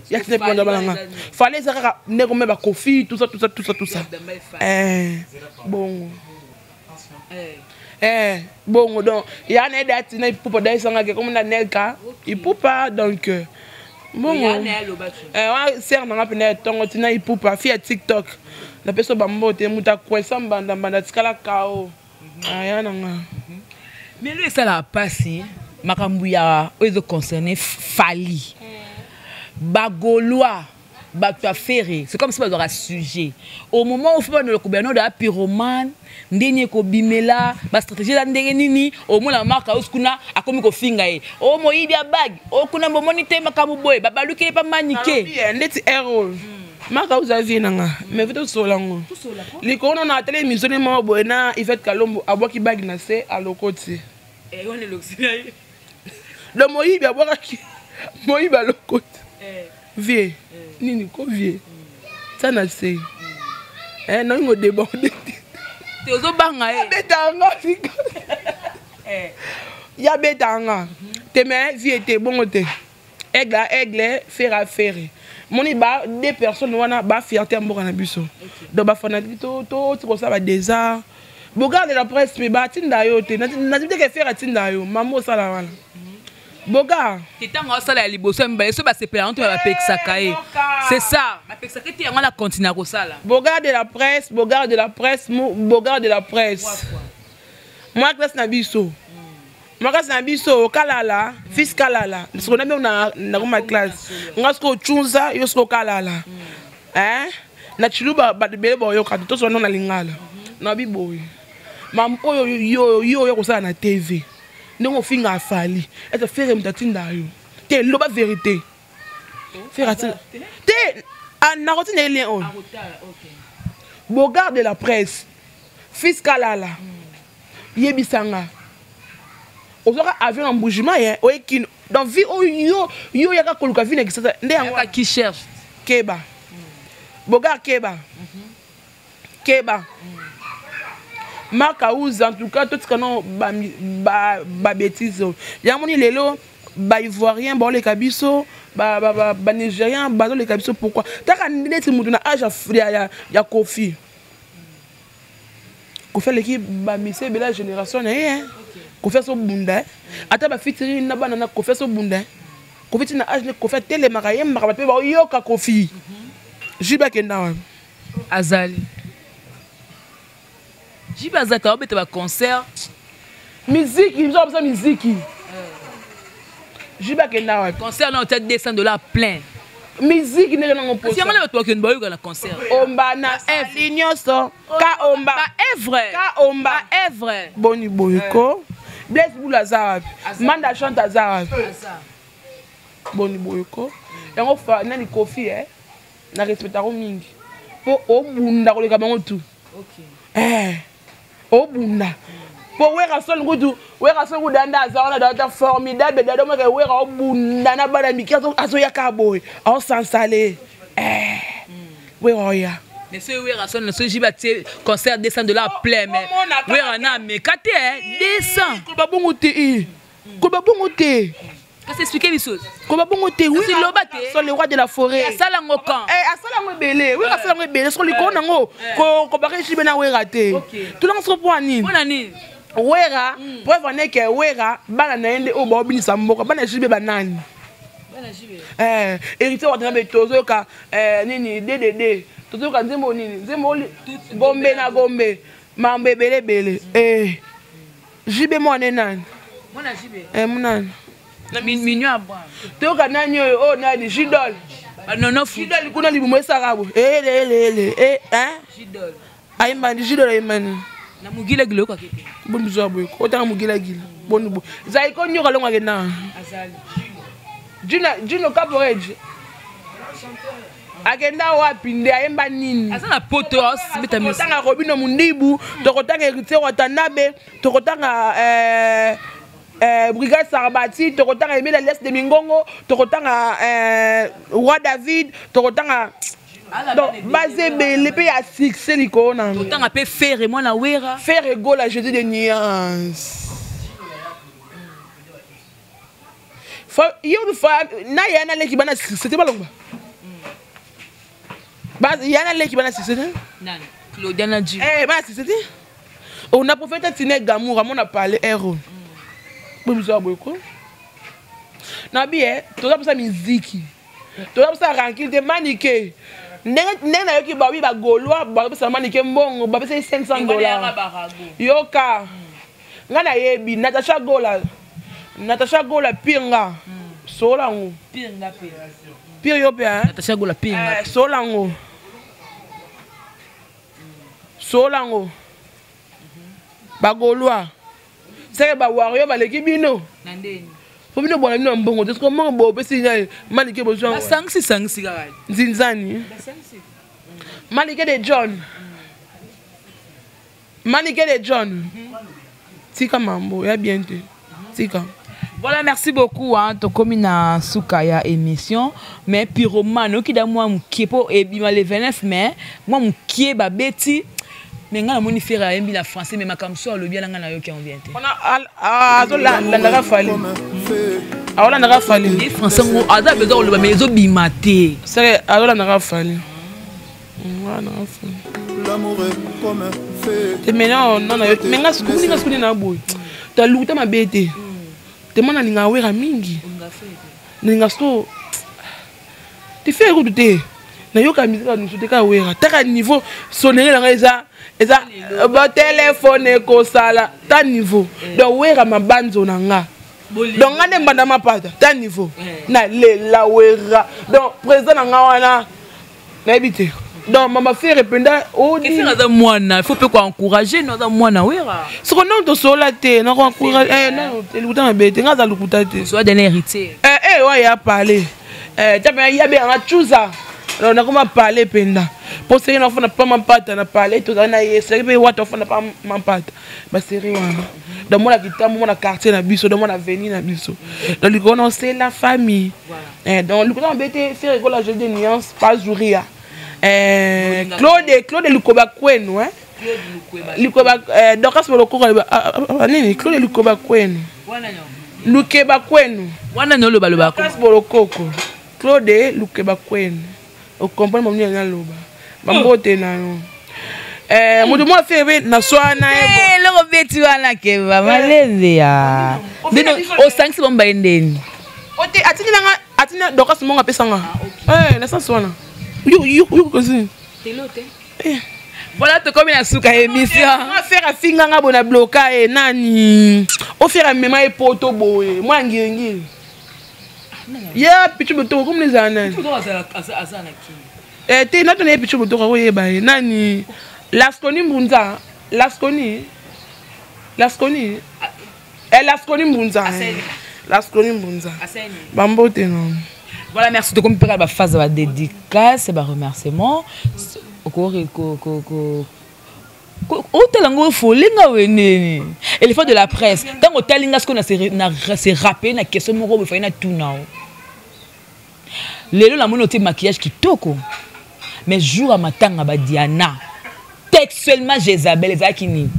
yati ne panda balanga fallait ça ne comme ba kofi tout ça bon bon donc ya na dati na ipupa dai sanga ke comme na Anelka ipupa donc bon ser nanga pena tongo tina ipupa fi ya TikTok na peso bambote muta kwesa mbanda tikala kao aya nanga
mais lui ça la passé makambu ya ozo concerné Fali bagolois bato affaire c'est comme si bazora sujet au moment où faut le gouvernement de la pyromane ndeni ko bimela ba stratégie la ndenge nini au moins la marque oskuna akomi ko finga e o moyibi ya bag o kuna mo monite makambu boy babaluki pa manike
ndeti error maka uzavi nanga mais veto solango likono na télé émission ni mo boy na Yvette Kalombo aboki bag na se alokoti
on est l'auxiliaire
le moyibi aboki moyibi alokoti vie nini ko vie ça na se non ngo débordé
te ozo banga e
betanga fika ya betanga te mais vie te bongo te aigle faire affaire moni ba deux personnes wana ba fierté mboka na biso donc ba fanatique to ko ça ba désert bogarde la presse mais ba tinda yo te na dit que faire tinda yo mamo sala wala boga
kitanga osala ya liboso mbale so ba sepela on to ba pexaka e c'est ça ba pexaka te ngana continue ko sala
bogarde la presse bogarde la presse moi classe na biso makasi na biso kalala fils kalala siko na na ma classe ngasko chunza yo siko kalala na chiluba badebele boyo ka to so na lingala na biboy mam oyo yo ko sa na TV ndongo finga Fali et faire mtatinda yo te loba vérité faire te na rotine lien on bogarde la presse fils kalala yebisanga ozoka avion en bougement hein oekino dans vie yo yaka koluka vie n'existe nde
yaka qui cherche
keba bogar keba maka uza en tout cas tout kana ba bêtise ya moni lelo ba ivoirien ba le kabiso ba nigérien ba le kabiso pourquoi taka ndeti mutu na âge ya Kofi Kofi l'équipe ba mise bela génération hein Kofi so bunda ata ba fitiri na bana na Kofi so bunda Kofi tina âge ne Kofi tele makayem makaba pe ba yoka Kofi jiba kenda
azali jiba azata obeta ba concert
musique ils ont besoin de musique jiba kenda
concert na tête $200 plein
musique ne non
poste si amana to ken boyo na concert
omba na linyoso ka omba
ba evre
boni boyko Blaise Boula Zarab manda chante Zarab boni boyko yango fa nani Kofi na respectaro mingi po obunda ko le kabango tout obunda po wera sol ngudu danda azana data formidable dada mo ke wera obunda na bana mikiazo azo yakaboy on s'installer wera
mais ce wera sol ce jiba concert $200 plein mais wera na me kate 200
ko babongo te
qu'est-ce expliquer les choses
ko babongo te oui
sur
le roi de la forêt
asala ngokan
asala ngobele oui asala ngobele so liko nango ko ba jibe na wera te tout l'en so pour nini wera preuve en est que wera bana na ende o ba obinisa mboka bana jibe banani héritier wa tanabe tozo ka nini DDD tozo ka nzembo nini nzembo gombe na gombe mambe bele jibe mo nani
mona jibe
monani
na minyo abwa
to ka nani o nani jidol
non
jidol kuna libumo esarabo
jidol
ayimani jidol ayimani
na mugile gilo kwa kipi
boni zo boy ko tanga mugile gilo boni bo zai ko nyoka longa ke na
azali
Juno Caporeji agenda wapi nde ayemba nini
azana potos bitamisi
tanga Robino Mundibu tokotanga héritier wa Tanabe tokotanga Brigade Sarabati, tokotanga Emile Alias de Mingongo, tokotanga Roi David, tokotanga donc basé les pays à succès l'icône.
Tokotanga pe faire et moi na wera.
Faire égaux la jeudi de nuances. Faut y a une femme na yana le qui bana c'était pas long. Bas yana le qui bana c'était.
Nan Claudiana Dji.
Bas c'était. On a profité de Gamour, on a parlé héros. Bon ça beaucoup. Na bien, tout ça pour sa musique. Tout ça pour sa ranking de maniqué. Nena yoki ba wi ba goloa ba ça maniqué mbongo ba c'est $500. Yoka. Ngana yebi Natasha Gola pinga. Solango.
Pinga pe.
Pire yo pe hein.
Natasha Gola pinga.
Solango. Bagoloa. C'est ba wario ba leki bino.
Nandeni.
Faut bino bona bino mbongo. Est-ce que mbongo bo pesi nyai malike besoin.
Sangsi kaka.
Zinzani. Malike de John. Malike de John. Tika mambo, ya bien te. Tika.
Voilà, merci beaucoup hein, to komi na Sukaya émission mais pyromane qui da moi mkiepo et bima le 29 mai moi mkie ba beti mais nga moni faire yembi la français mais makamso le bien nga na yo qui en vient.
On a azola ndanga fali. Aola ndanga fali.
Les français ngo ada bezo le mais zo bimate.
C'est azola ndanga fali. Voilà.
L'amour est comme un feu.
Te maintenant non mais nga skuni na boy. Ta luta ma bete. Te mana ninga wera mingi. Ninga sto. Te fais écouter. Na yoka musique na nsote ka wera. Ta niveau sonner la eza ba téléphone ko sala ta niveau. Donc wera ma banzo na nga. Donc ngane mbanda mapata ta niveau. Na le la wera. Donc président na nga wana na ebité. Donc maman fait répondre au
dit que moi il faut pas encourager non moi na wera.
Ce qu'on a de sola te na encourager non te luta bête nga za lukuta te.
Soit d'un héritier.
Ouais il a parlé. T'as il y a bien na chuza. On a comment parler penda. Pour ça on n'a pas mampata na parler tout na c'est que what on n'a pas mampata. Ba série wana. Dans moi la kitambo moi na quartier na biso dans moi na avenue na biso. Donc le qu'on c'est la famille. Donc lukuta bête faire école la jeudi nuance pas jouria. Claude Lukoba Kwenu hein Lukoba Dokas Moloko nini Claude Lukoba Kwenu Lukeba Kwenu
wana no loba loba
Dokas Moloko Claude Lukoba Kwenu o comprendre mon nina loba mambote na no mudu mo febe na swana
lo beti wana ke ba maleze ya bino o sangsi bomba endeni
ote atina Dokas monga pesanga na sens wana you cousin.
Voilà, tu comme la souka émission.
On va faire un finganga bona bloca et nani. On faire un méma et poto boy. Moi ngiri. Ya pichu boto comme les anan. T'es not on est pichu boto ko ye ba nani. Laskoni mbunza. Laskoni mbunza. Laskoni mbunza. Bambote non.
Voilà, merci de comme la phase de dédicace et de remerciement. Et les fois de la presse, tant que talinga ce qu'on a se rappelé na question moko be faina tout nao. Lelo la monoté maquillage qui toko. Mais jour à matanga ba Diana. Textuellement Jezabel ezakini.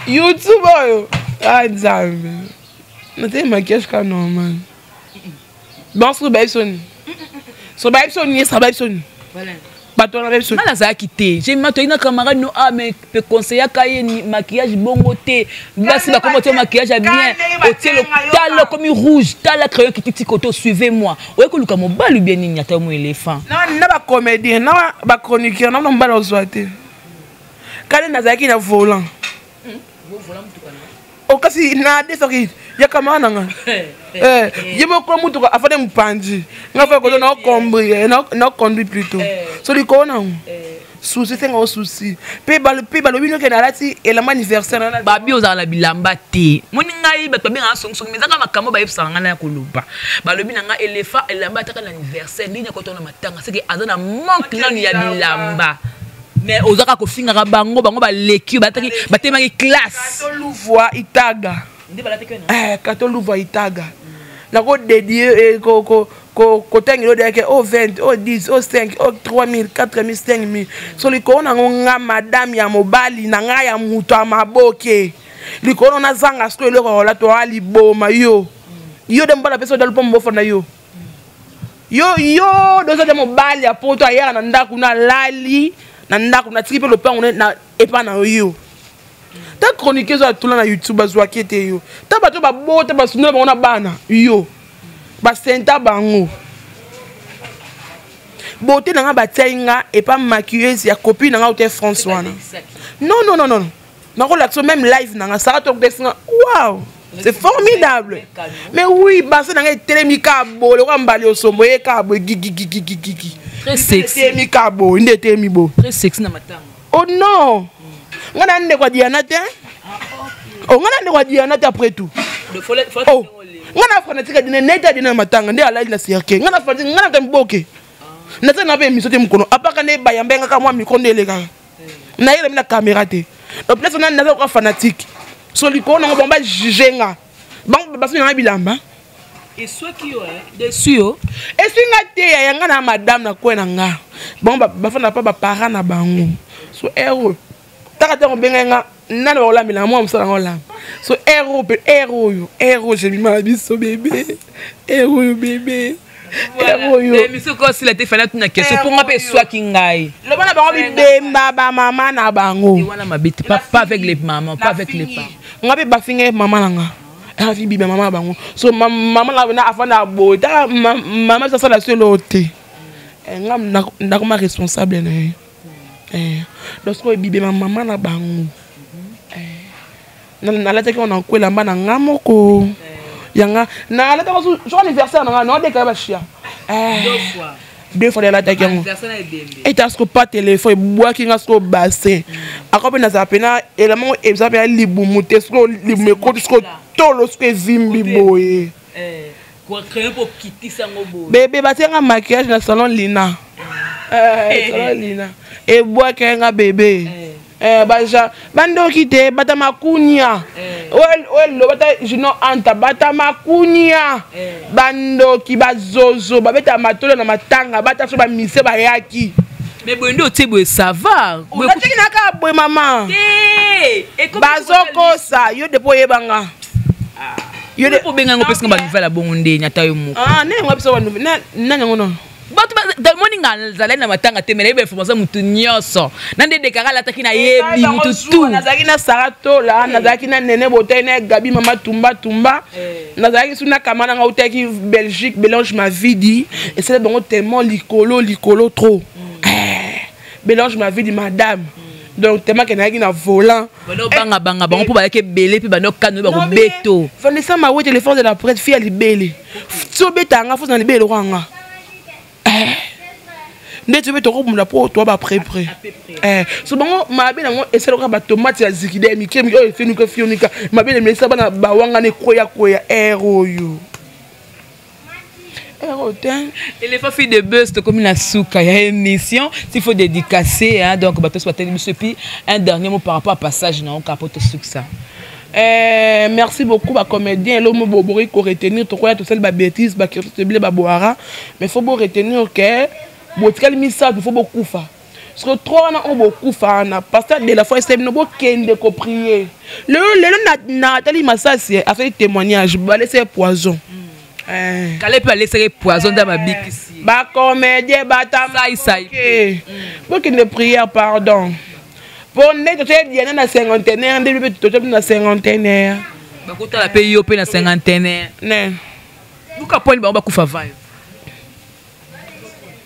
YouTube yo. Ah Zambe. Noté maquillage ka normal. Bon, sur Baïson. Sur Baïson, il sera Baïson.
Voilà.
Baton avec son.
Malasa a quitté. J'ai maintenant une camarade nous a mais peut conseiller à maquillage bon côté. Voici la comment maquillage à bien. Hôtel tal comme rouge, tal crayon qui petit coteau suivez-moi. Ouais que le camo balu bien ni ata mo éléphant.
Non, n'a pas comédien, non pas chroniqueur, non non pas le souhaiter. Quand nazaki na volant.
Volant tout kana.
O kasi na desori. Ya kama nanga. Yemo ko mutu afade mpanji. Nga fa ko na combri, na conduit plutôt. So li ko na. Souci c'est un souci. Pe balo bino ke na lati et la anniversaire na.
Babi ozala bilamba te. Moni ngai ba tobe nga song mais zaka makambo ba yebsanga na kuluba. Balo bina nga éléphant elamba ta ka l'anniversaire ni na ko tona matanga c'est que azana manque na ya bilamba. mais ozaka ko finga bango ba leki batemaki classe
Kato Louvois Itaga. Kato Louvois Itaga. Nako dédié ko tengi lo de au 20 au 10 au 5 au 3000 4000 5000 so liko na nga madame ya mobali na nga ya muto amaboke liko na zanga sko le ko la to ali boma yo de mbala peso dal pombo fona yo dozo de mobali ya poto ya na ndaku na lali na ndaku na tripe le pain na epa na yo ta chroniqueuse à tout na YouTube bazwa kete yo ta bato ba bota ba sunna ba na bana yo ba senta bango beauté nanga ba tsainga et pas maquilleuse ya copine nanga ou te François non nako l'action même live nanga ça to dessinga waouh c'est formidable mais oui ba ça nanga telemika bo le ko mbali osombo e ka bo gigi
très sexy
telemika bo inde temi bo
très sexy na matanga
oh non ngana nde kwa Diana te oh ngana nde kwa Diana te après tout oh ngana fanatika dine neta dine matanga nde ala ila sirke ngana fanatika ngana temboke nata na be misote mkono apaka ne bayambenga ka mwa mikono eleka na yele mina caméra te donc place on a na ko fanatique so liko na bomba jugenga bang basu na bilamba
et soit qui dessus yo
et si ngate ya ngana madame na kwena nga bon ba fana pa ba para na bango so héros takata ko benga nana ba ola mina moi msala ngola so héros j'ai mis ma biso bébé héros yo bébé
voilà monsieur ko si la te fala tuna question pour moi pe soit ki ngai
le bana bango bimba ba mama na bango
et wana mabiti pas avec les mamans pas avec les parents
ngabe ba finge mama nanga a fi biba mama bango so mama na afana bota mama ça la seule oté ngam ndakoma responsable na lorsque bibe mama na bango na la teke on en kwela mbana ngamoko yanga na la teke so anniversaire na non de ka ba chia deux fois la teke ngo et t'as ce pas téléphone bois qui ngasko bassin akope na zapena élément exemple ya libumu te sko libumu ko sko tolo sko vimbi boye
ko créer pour quitter sango boye
bébé batenga maquillage na salon Lina salon Lina et bois kenga bébé baja bando kite bata makunya lo bata jino anta bata makunya bando ki bazozo babeta matolo na matanga bata so ba mise ba yaki
mais bondo tebo ça va
boy tiki naka boy mama bazoko sa yo depo yebanga
yo depo benga ngo peska ba nouvelle bonde nyata yo moko
ne ngo biso ba nouvelle na ngono
bato dans morning nzala na matanga te mais information mutu nyonso nande dekara la taki na yebi mutu tout
nazaki na saratola nazaki na nene botai na gabi mama tumba nazaki suna kamana nga utaki Belgique Bélange ma vie dit et c'est bon tellement likolo trop Bélange ma vie dit madame donc tellement que nazaki na volant
banga bango po ba ke belé pe bano kanu ba ko beto
Vanessa ma oui téléphone de la presse fille ali belé so betanga faut na libelo kwanga ndé tu veux te remonter pour toi ba près so bango mabe nango eselo ka ba tomate ya zikide mi kemi o efenu ko fionika mabe le mesa bana ba wanga ne koya héros yo héros ten
il faut faire de buzz comme la souka il y a une émission s'il faut dédicacer hein donc bato soit monsieur puis un dernier mot par rapport à passage non capote succès
merci beaucoup ba comédien l'homme bobori ko retenir to quoi tout seul ba bêtise ba kirte blé ba boara mais faut beau retenir que botikali misa il faut beaucoup fa parce que trop on beaucoup fa na pasteur de la foi c'est no bo kende ko prier le Nathalie Massasi a fait témoignage ba laisser poison
Kale peut laisser poison dans ma bique ici
ba comédien ba ta
ça
pour qu'il ne prière pardon pour ne te dire na cinquantenaire ndé tu te na cinquantenaire
ba kota la paye yo pe na cinquantenaire
né
buka poli ba kufa vai.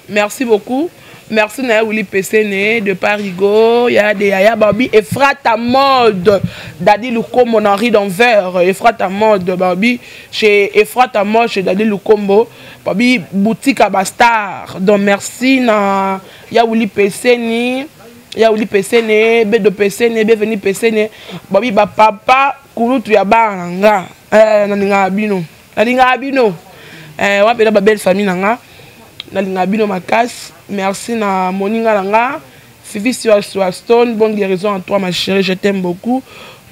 Merci beaucoup. Merci Naya Willy Pesséné de Parigo, Yaya Barbie, Efrata Mode, Dadi Lukombo, Henri d'Anvers, Efrata Mode, Barbie, chez Efrata Mode, chez Dadi Lukombo, Barbie, boutique à Bastard. Donc merci na Yaya Willy Pesséné, B de Pesséné, bienvenue Pesséné, Barbie, ba papa, Kouloutou Yabaranga, Naninga Abino, wa belle famille nanga. Nalinga bino makas merci na moninga nanga Fifi Stone, bonne guérison à toi ma chérie, je t'aime beaucoup.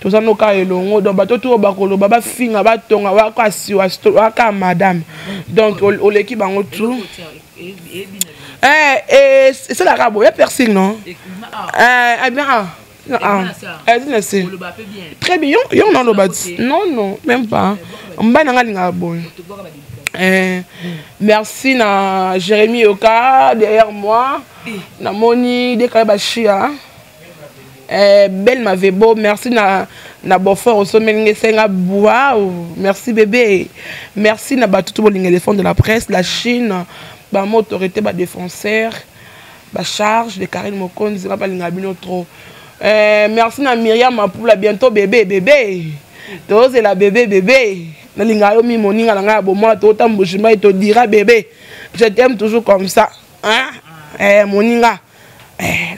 Tous nos cas et longo, donc bateau tout au bakolo, baba finga batonga, waka Stone, waka madame. Donc au l'équipe en tout. C'est la rabo, il y a personne non? Bien. Très bien, non, même pas. Merci à Jérémy Oka derrière moi. Na Moni de Kalabashia. Belle m'avait beau. Merci na Bofor au sommet Senga Waouh. Merci bébé. Merci na tout le éléphant de la presse, la Chine, ba autorité ba défenseur, ba charge de Karine Mokonzi, ba lingabino trop. Merci na Myriam Mapoula, bientôt bébé. Toi c'est la bébé. Nalinga yo mi moninga langa bo moi to tambujima et te dira bébé. Je t'aime toujours comme ça. Hein? Moninga.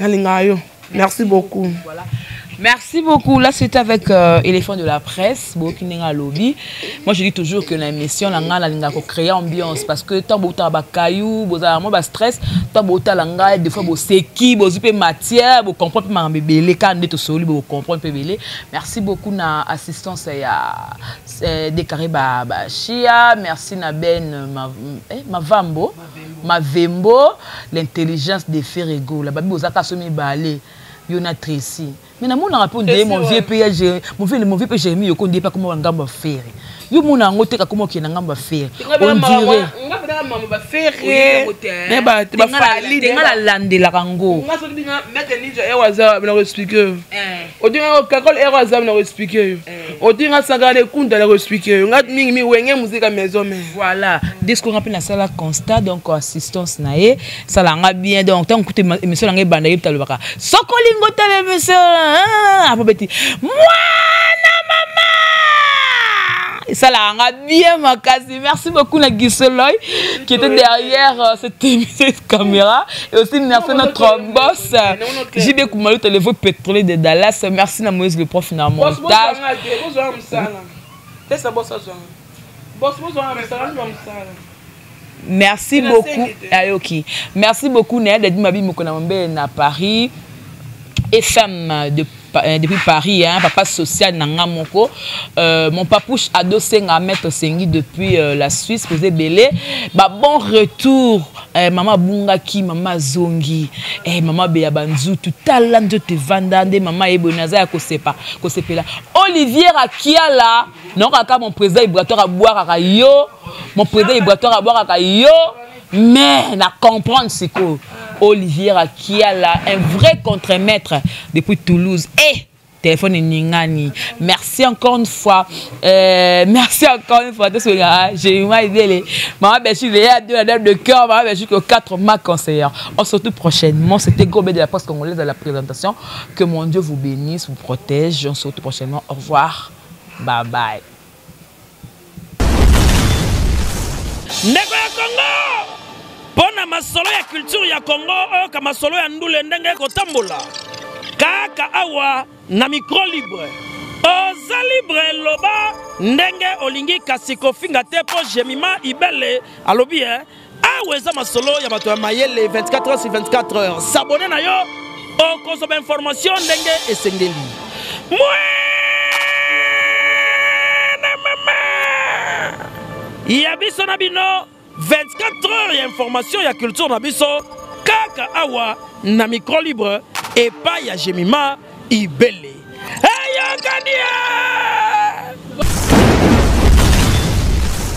Nalinga yo. Merci beaucoup.
Voilà. Merci beaucoup. Là, c'était avec Éléphant de la presse, Bokinenga Lobby. Moi, je dis toujours que l'émission, la créer ambiance parce que tant que tu caillou, tu stress, tant que des fois, c'est qui, tu matière, tu comprends pas bébé, quand tu es solide, tu comprends pas bébé. Merci beaucoup na assistance à décaré Chia. Merci na Ben Mavembo, l'intelligence des Ferrego. La babi ozaka somi balé. Yona Tracy. Mais na mon rapport de mon vieux père, mon vieux père Jérémy yoko ndé pas comment on ngamba faire. Yo mon ngote ka comment ki na ngamba faire. On dirait ngaba ngamba faire. Ne ba te ba fali de ngala lande la kango.
Ngaso binga mettre ninja e waza na expliquer. O dinga kakol e waza na expliquer. O dinga sagale kunda na expliquer. Ngat mingi mi wenge musique maison mais.
Voilà, dès qu'on rappelle la salle constat donc assistance naé, ça l'a bien donc tant que émission ngé banda yip talobaka. Sokolingo télévision. Ah, petit. Moi, maman! Ça l'a bien, ma case. Merci beaucoup, la Guisseloy, qui était derrière cette caméra. Et aussi, merci à notre boss, JB Koumalou, téléphone pétrolier de Dallas. Merci à Moïse, le prof, dans le montage. Merci beaucoup. Merci beaucoup, Néa, d'être Mabi Mokonambe à Paris. Et femme depuis Paris, hein, papa social Nangamoko. Mon papouche adossé à Maître Sengi depuis la Suisse, posé belé. Bah, bon retour, maman Bungaki, maman Zongi, maman Beyabanzou, tout talent de te vendande, maman Ebonaza à Kosepa, Kosepela. Olivier Akiala, non, mon président Ibratoire à boire à yo, mon président Ibratoire à boire à yo, mais na comprendre c'est quoi. Olivier Akiala, un vrai contre-maître depuis Toulouse. Et téléphone Ningani. Merci encore une fois. Merci encore une fois. J'ai eu ma idée. Maman Béchi, il y a 2 dames de cœur. Maman Béchi, 4 ma conseillère. On se retrouve prochainement. C'était Gobé de la Poste Congolaise à la présentation. Que mon Dieu vous bénisse, vous protège. On se retrouve prochainement. Au revoir. Bye bye.
Ndeko ya Congo! Pona masolo ya culture ya Congo oyo ka masolo ya ndule ndenge kotambola kaka awa na micro libre oza libre loba ndenge olingi kasi kofinga te po Jemima Ibele alobi awa eza masolo ya bato ya mayele 24 heures sur 24 heures s'abonner na yo okozoma information ndenge esengeli ya biso na bino 24 heures et information et culture na biso kaka awa na micro libre et pas ya Jemima Ibele. Hey,